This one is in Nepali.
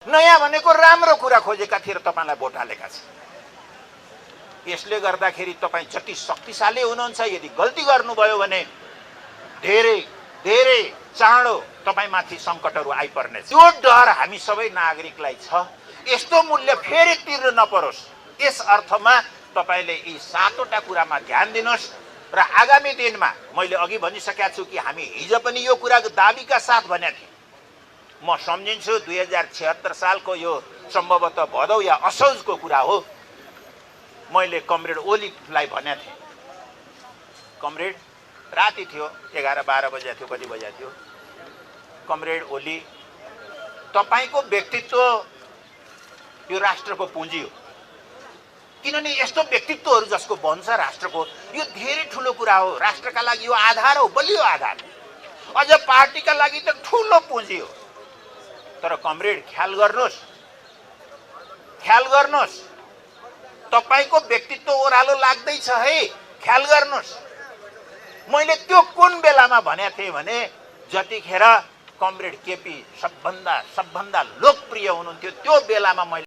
नयाँ भनेको राम्रो कुरा खोजेका थिए र तपाईलाई भोट हालेका छन्। यसले गर्दाखेरि तपाईँ जति शक्तिशाली हुनुहुन्छ, यदि गल्ती गर्नुभयो भने धेरै धेरै चाँडो तपाईमाथि सङ्कटहरू आइपर्नेछ। त्यो डर हामी सबै नागरिकलाई छ। यस्तो मूल्य फेरि तिर्न नपरोस्, यस अर्थमा तपाईले यी 7वटा कुरामा ध्यान दिनुहोस् र आगामी दिनमा मैले अघि भनिसकेका छु कि हामी हिजो पनि यो कुरा दाबीका साथ भनेका थियौँ। म सम्झिन्छु 2076 सालको यो सम्भवतः भदौ या असौजको कुरा हो। मैले कमरेड ओलीलाई भनेको थिएँ, कमरेड, राति थियो, 11-12 बजे थियो, कति बजे थियो, कमरेड ओली, तपाईको व्यक्तित्व यो राष्ट्रको पुँजी हो। किनभने यस्तो व्यक्तित्वहरू जसको बन्छ राष्ट्रको, यो धेरै ठुलो कुरा हो। राष्ट्रका लागि यो आधार हो, बलियो आधार। अझ पार्टीका लागि त ठुलो पुँजी हो। तर कमरेड, ख्याल गर्नुहोस्, ख्याल गर्नुहोस्, तपाईको व्यक्तित्व ओह्रालो लाग्दैछ है, ख्याल गर्नुहोस्। मैले त्यो कुन बेलामा भनेको थिएँ भने जतिखेर कमरेड केपी सबभन्दा लोकप्रिय हुनुहुन्थ्यो, त्यो बेलामा मैले